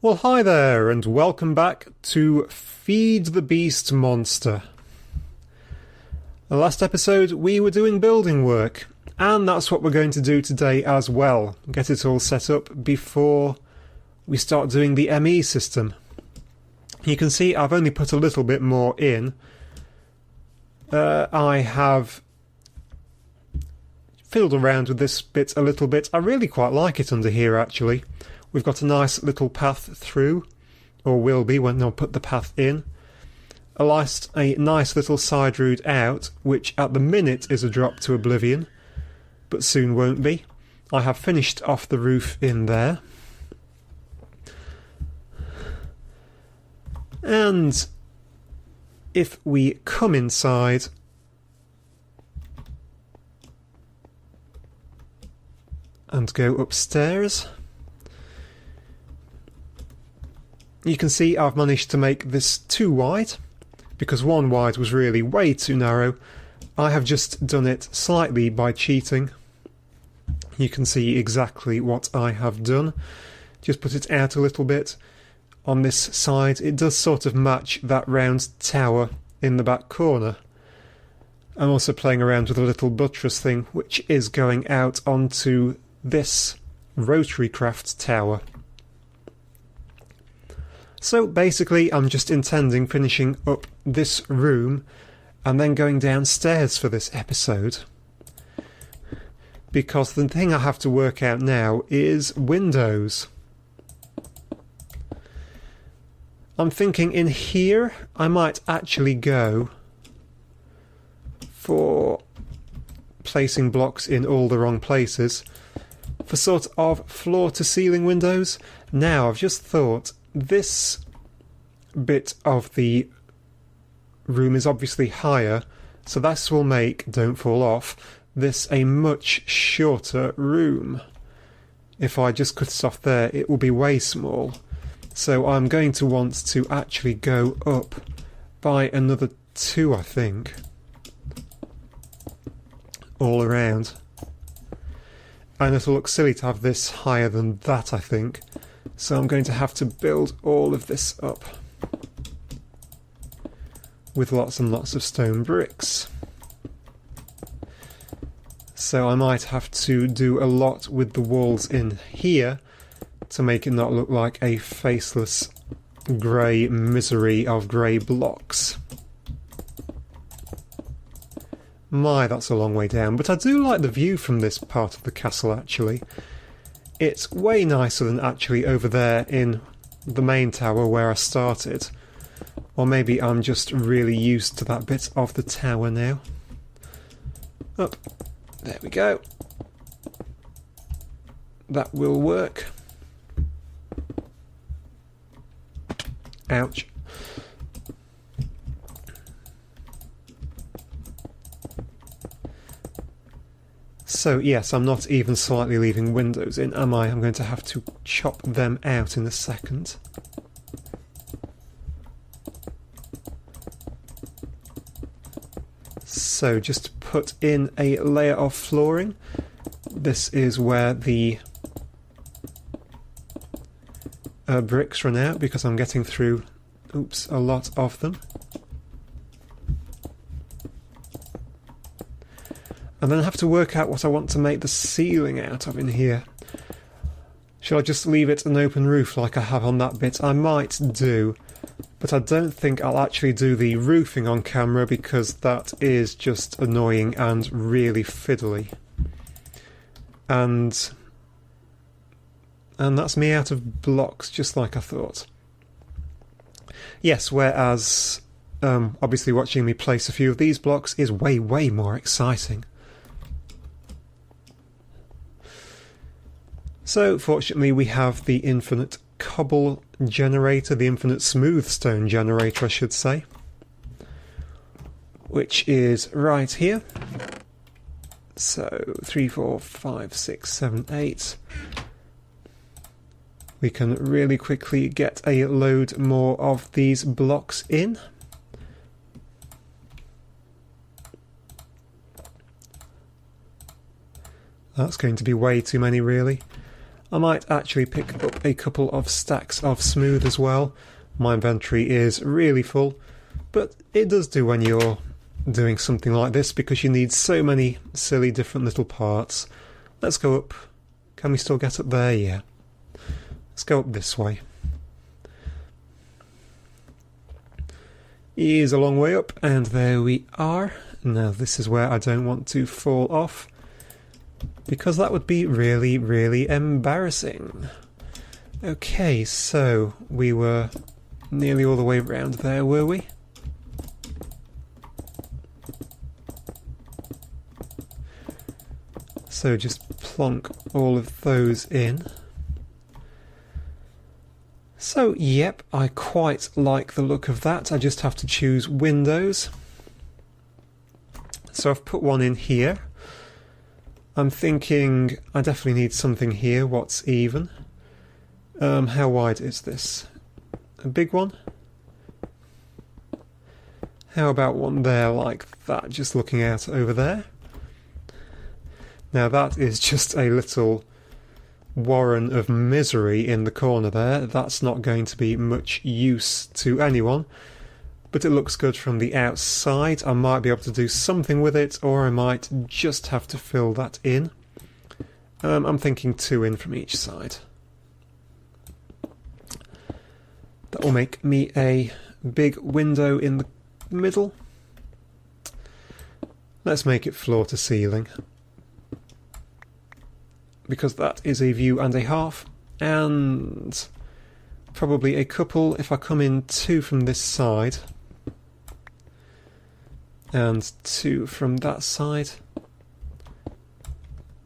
Well, hi there, and welcome back to Feed the Beast Monster. The last episode we were doing building work, and that's what we're going to do today as well. Get it all set up before we start doing the ME system. You can see I've only put a little bit more in. I have fiddled around with this bit a little bit. I really quite like it under here, actually. We've got a nice little path through, or will be when I'll put the path in. A nice little side route out, which at the minute is a drop to oblivion, but soon won't be. I have finished off the roof in there. And if we come inside, and go upstairs, you can see I've managed to make this too wide, because one wide was really way too narrow. I have just done it slightly by cheating. You can see exactly what I have done. Just put it out a little bit. On this side, it does sort of match that round tower in the back corner. I'm also playing around with a little buttress thing, which is going out onto this rotary craft tower. So basically I'm just intending finishing up this room and then going downstairs for this episode, because the thing I have to work out now is windows. I'm thinking in here I might actually go for placing blocks in all the wrong places for sort of floor to ceiling windows. Now I've just thought, this bit of the room is obviously higher, so this will make, don't fall off, this a much shorter room. If I just cut it off there, it will be way small. So I'm going to want to actually go up by another 2, I think, all around. And it'll look silly to have this higher than that, I think. So I'm going to have to build all of this up with lots and lots of stone bricks. So I might have to do a lot with the walls in here to make it not look like a faceless grey misery of grey blocks. My, that's a long way down, but I do like the view from this part of the castle, actually. It's way nicer than actually over there in the main tower where I started. Or maybe I'm just really used to that bit of the tower now. Up. There we go. That will work. Ouch. So yes, I'm not even slightly leaving windows in, am I? I'm going to have to chop them out in a second. So just put in a layer of flooring. This is where the bricks run out, because I'm getting through, a lot of them. And then I have to work out what I want to make the ceiling out of in here. Shall I just leave it an open roof like I have on that bit? I might do, but I don't think I'll actually do the roofing on camera, because that is just annoying and really fiddly. And that's me out of blocks, just like I thought. Yes, whereas obviously watching me place a few of these blocks is way, way more exciting. So, fortunately, we have the infinite cobble generator, the infinite smooth stone generator, I should say, which is right here. So, 3, 4, 5, 6, 7, 8. We can really quickly get a load more of these blocks in. That's going to be way too many, really. I might actually pick up a couple of stacks of smooth as well. My inventory is really full, but it does do when you're doing something like this because you need so many silly different little parts. Let's go up. Can we still get up there? Yeah. Let's go up this way. It is a long way up, and there we are. Now this is where I don't want to fall off, because that would be really, really embarrassing. Okay, so we were nearly all the way around there, were we? So just plonk all of those in. So, yep, I quite like the look of that. I just have to choose windows. So I've put one in here. I'm thinking I definitely need something here. What's even? How wide is this? A big one? How about one there like that, just looking out over there? Now that is just a little warren of misery in the corner there. That's not going to be much use to anyone, but it looks good from the outside. I might be able to do something with it, or I might just have to fill that in. I'm thinking 2 in from each side. That will make me a big window in the middle. Let's make it floor to ceiling, because that is a view and a half, and probably a couple if I come in 2 from this side and 2 from that side.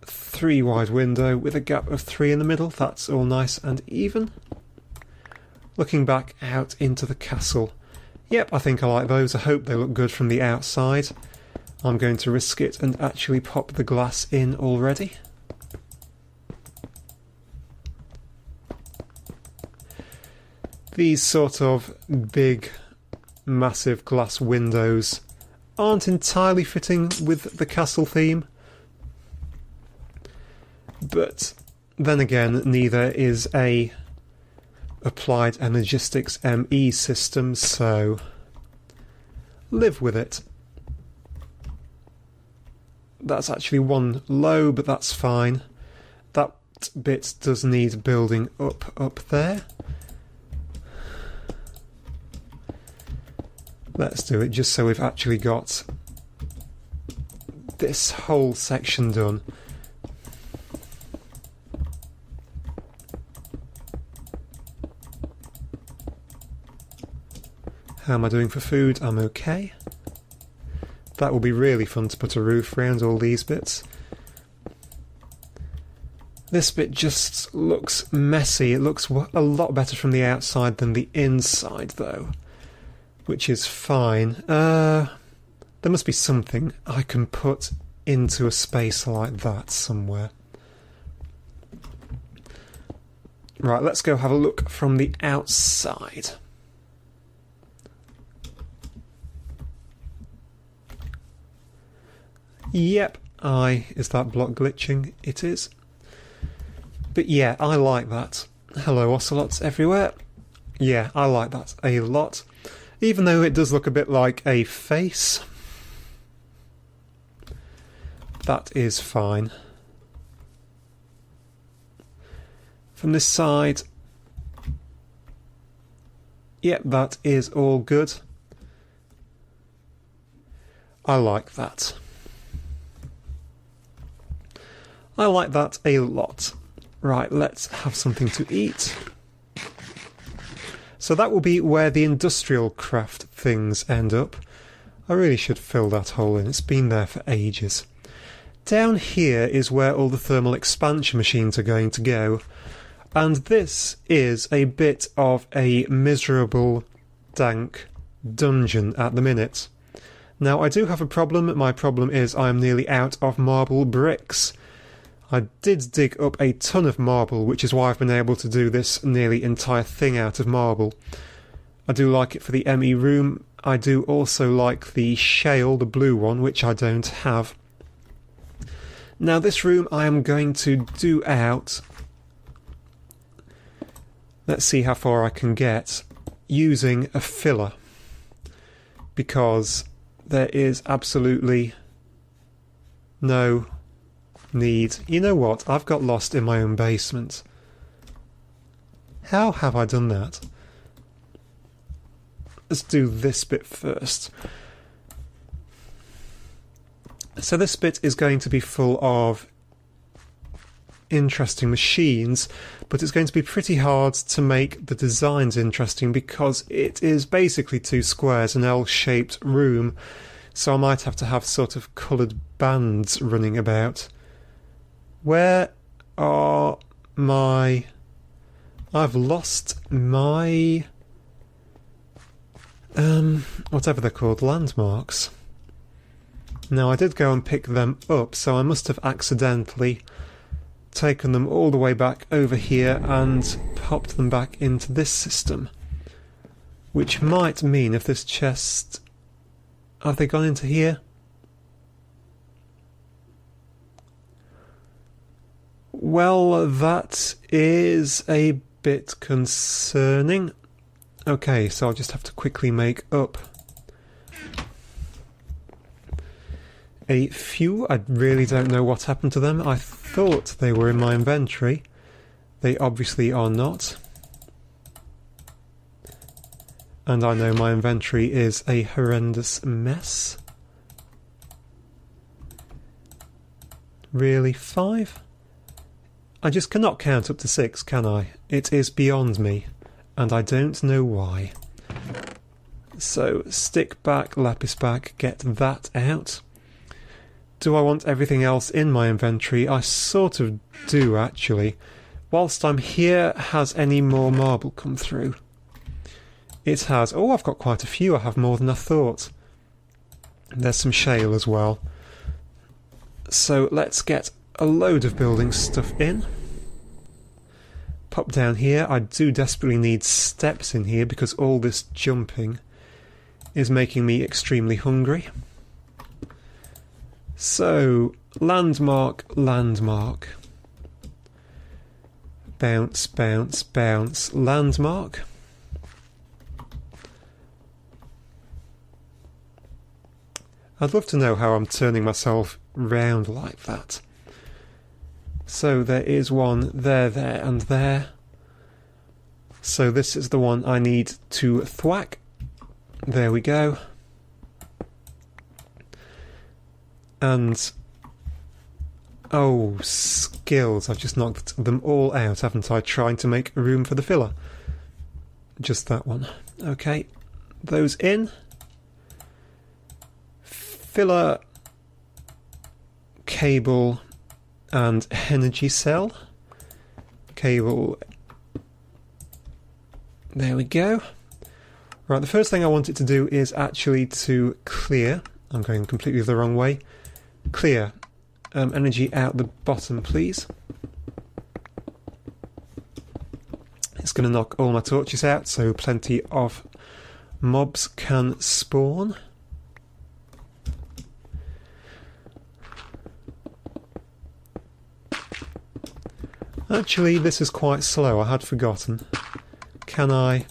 3 wide window with a gap of 3 in the middle. That's all nice and even. Looking back out into the castle. Yep, I think I like those. I hope they look good from the outside. I'm going to risk it and actually pop the glass in already. These sort of big, massive glass windows aren't entirely fitting with the castle theme. But then again, neither is a Applied Energistics ME system, so live with it. That's actually one low, but that's fine. That bit does need building up there. Let's do it just so we've actually got this whole section done. How am I doing for food? I'm okay. That will be really fun to put a roof around all these bits. This bit just looks messy. It looks a lot better from the outside than the inside, though, which is fine. There must be something I can put into a space like that somewhere. Right, let's go have a look from the outside. Yep, is that block glitching? It is. But yeah, I like that. Hello, ocelots everywhere. Yeah, I like that a lot. Even though it does look a bit like a face. That is fine. From this side, yep, that is all good. I like that. I like that a lot. Right, let's have something to eat. So that will be where the industrial craft things end up. I really should fill that hole in. It's been there for ages. Down here is where all the thermal expansion machines are going to go. And this is a bit of a miserable, dank dungeon at the minute. Now, I do have a problem. My problem is I am nearly out of marble bricks. I did dig up a ton of marble, which is why I've been able to do this nearly entire thing out of marble. I do like it for the ME room. I do also like the shale, the blue one, which I don't have. Now this room I am going to do out let's see how far I can get using a filler, because there is absolutely no need. You know what? I've got lost in my own basement. How have I done that? Let's do this bit first. So this bit is going to be full of interesting machines, but it's going to be pretty hard to make the designs interesting because it is basically two squares, an L-shaped room, so I might have to have sort of coloured bands running about. Where are my... I've lost my... whatever they're called, landmarks. Now I did go and pick them up, so I must have accidentally taken them all the way back over here and popped them back into this system, which might mean if this chest... Have they gone into here? Well, that is a bit concerning. Okay, so I'll just have to quickly make up a few. I really don't know what happened to them. I thought they were in my inventory. They obviously are not. And I know my inventory is a horrendous mess. Really? 5? I just cannot count up to 6, can I? It is beyond me, and I don't know why. So, stick back, lapis back, get that out. Do I want everything else in my inventory? I sort of do, actually. Whilst I'm here, has any more marble come through? It has. Oh, I've got quite a few. I have more than I thought. There's some shale as well. So let's get a load of building stuff in. Pop down here. I do desperately need steps in here because all this jumping is making me extremely hungry. So, landmark, landmark. Bounce, bounce, bounce, landmark. I'd love to know how I'm turning myself round like that. So there is one there, there and there. So this is the one I need to thwack. There we go. And... oh, skills. I've just knocked them all out, haven't I? Trying to make room for the filler. Just that one. Okay. Those in. Filler, cable and energy cell. Cable. There we go. Right, the first thing I want it to do is actually to clear. I'm going completely the wrong way. Clear. Energy out the bottom, please. It's going to knock all my torches out, so plenty of mobs can spawn. Actually, this is quite slow. I had forgotten. Can I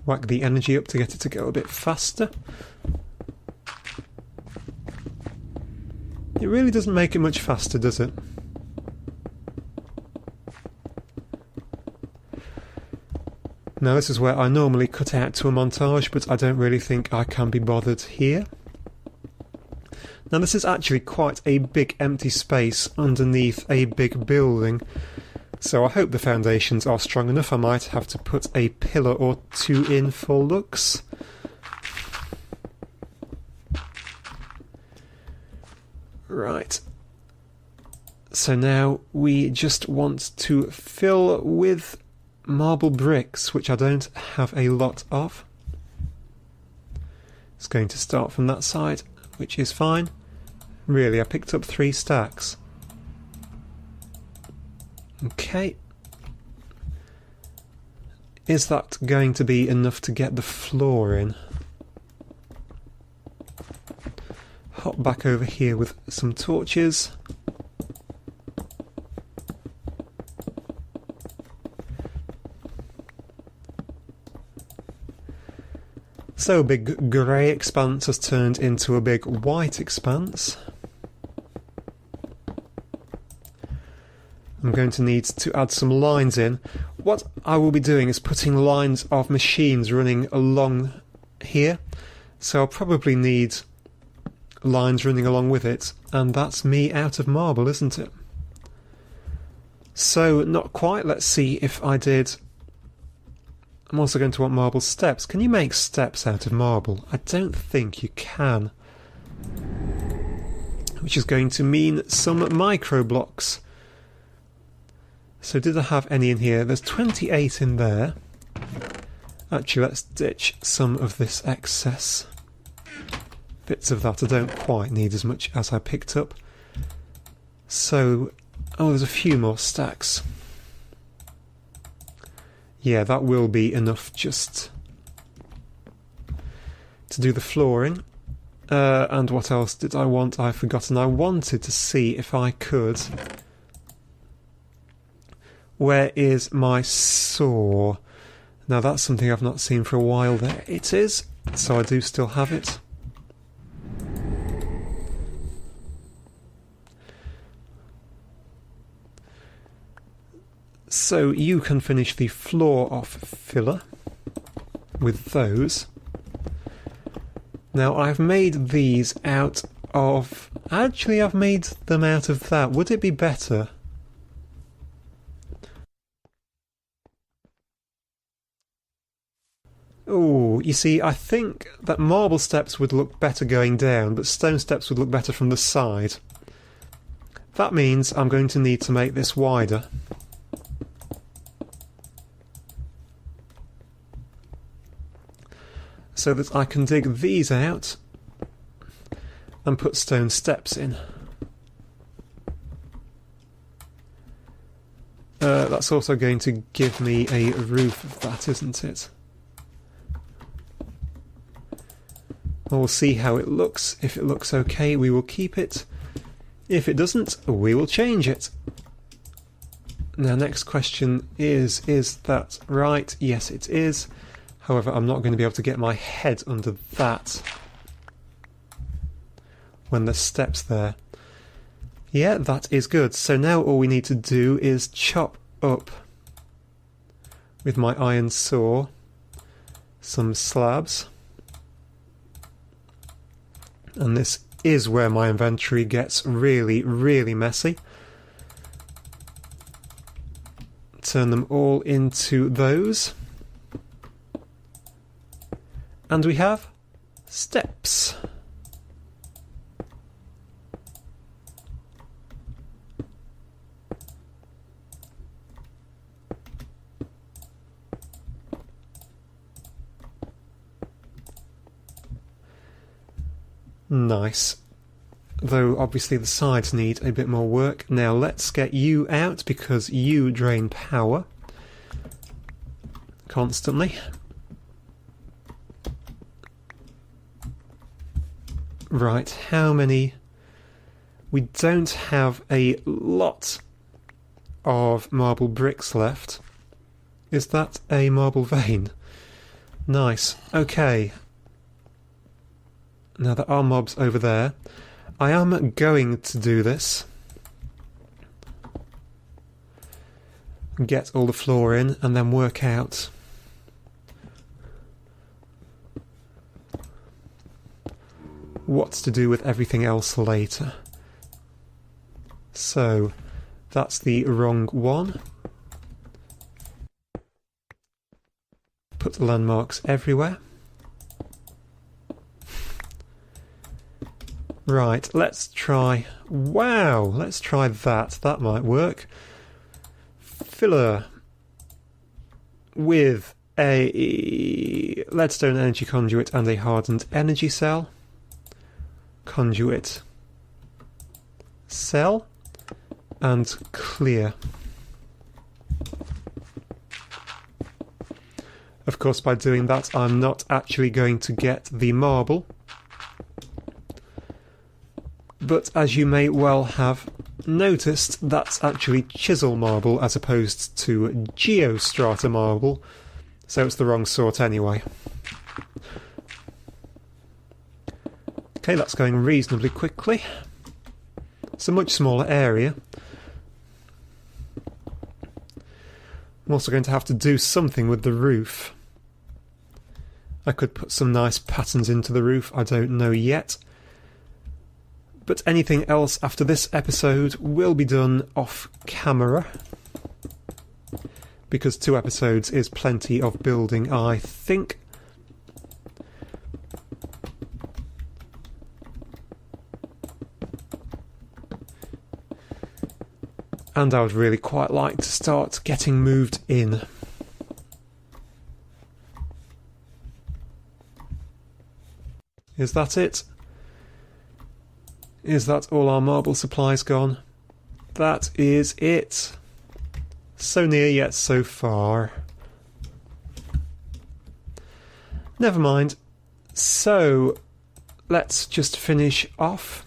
whack the energy up to get it to go a bit faster? It really doesn't make it much faster, does it? Now, this is where I normally cut out to a montage, but I don't really think I can be bothered here. Now, this is actually quite a big empty space underneath a big building, so I hope the foundations are strong enough. I might have to put a pillar or two in for looks. Right. So now we just want to fill with marble bricks, which I don't have a lot of. It's going to start from that side, which is fine. Really, I picked up 3 stacks. Okay. Is that going to be enough to get the floor in? Hop back over here with some torches. So a big grey expanse has turned into a big white expanse. I'm going to need to add some lines in. What I will be doing is putting lines of machines running along here. So I'll probably need lines running along with it, and that's me out of marble, isn't it? So, not quite. Let's see if I did. I'm also going to want marble steps. Can you make steps out of marble? I don't think you can. Which is going to mean some micro blocks. So did I have any in here? There's 28 in there. Actually, let's ditch some of this excess. Bits of that I don't quite need as much as I picked up. So, oh, there's a few more stacks. Yeah, that will be enough just to do the flooring. And what else did I want? I've forgotten. I wanted to see if I could... Where is my saw? Now that's something I've not seen for a while. There it is. So I do still have it. So you can finish the floor off filler with those. Now I've made these out of... Actually, I've made them out of that. Would it be better? Oh, you see, I think that marble steps would look better going down, but stone steps would look better from the side. That means I'm going to need to make this wider. So that I can dig these out and put stone steps in. That's also going to give me a roof of that, isn't it? We'll see how it looks. If it looks okay, we will keep it. If it doesn't, we will change it. Now, next question is that right? Yes, it is. However, I'm not going to be able to get my head under that when there's steps there. Yeah, that is good. So now all we need to do is chop up with my iron saw some slabs. And this is where my inventory gets really, really messy. Turn them all into those. And we have steps. Nice. Though obviously the sides need a bit more work. Now let's get you out because you drain power constantly. Right, how many? We don't have a lot of marble bricks left. Is that a marble vein? Nice. Okay. Now there are mobs over there. I am going to do this. Get all the floor in and then work out what's to do with everything else later. So, that's the wrong one. Put the landmarks everywhere. Right, let's try... Wow, let's try that. That might work. Filler with a leadstone energy conduit and a hardened energy cell. Conduit cell and clear. Of course, by doing that, I'm not actually going to get the marble. But as you may well have noticed, that's actually chisel marble as opposed to geostrata marble, so it's the wrong sort anyway. Okay, that's going reasonably quickly. It's a much smaller area. I'm also going to have to do something with the roof. I could put some nice patterns into the roof, I don't know yet. But anything else after this episode will be done off camera. Because 2 episodes is plenty of building, I think. And I would really quite like to start getting moved in. Is that it? Is that all our marble supplies gone? That is it. So near yet so far. Never mind. So, let's just finish off.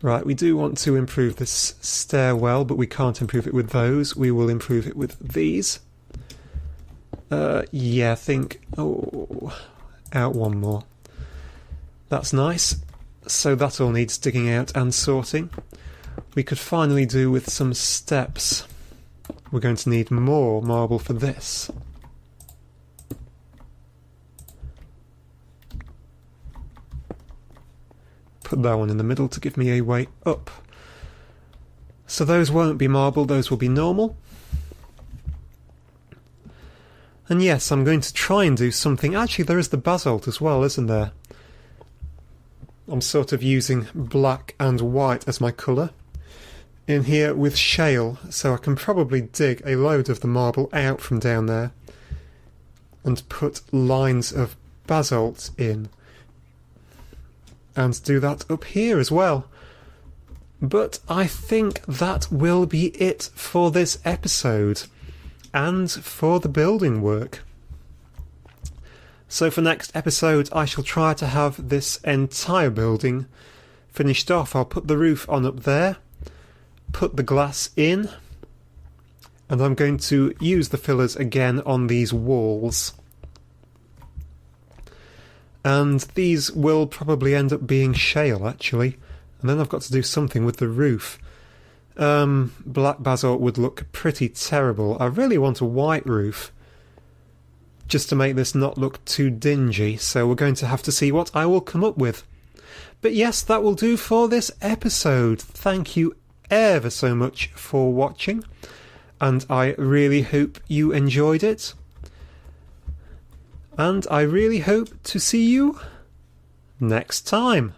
Right, we do want to improve this stairwell, but we can't improve it with those. We will improve it with these. Yeah, I think... Oh, out one more. That's nice. So that all needs digging out and sorting. We could finally do with some steps. We're going to need more marble for this. Put that one in the middle to give me a way up. So those won't be marble, those will be normal. And yes, I'm going to try and do something. Actually, there is the basalt as well, isn't there? I'm sort of using black and white as my colour in here with shale, so I can probably dig a load of the marble out from down there and put lines of basalt in. And do that up here as well. But I think that will be it for this episode and for the building work. So for next episode I shall try to have this entire building finished off. I'll put the roof on up there, put the glass in, and I'm going to use the fillers again on these walls. And these will probably end up being shale, actually. And then I've got to do something with the roof. Black basalt would look pretty terrible. I really want a white roof, just to make this not look too dingy. So we're going to have to see what I will come up with. But yes, that will do for this episode. Thank you ever so much for watching. And I really hope you enjoyed it. And I really hope to see you next time.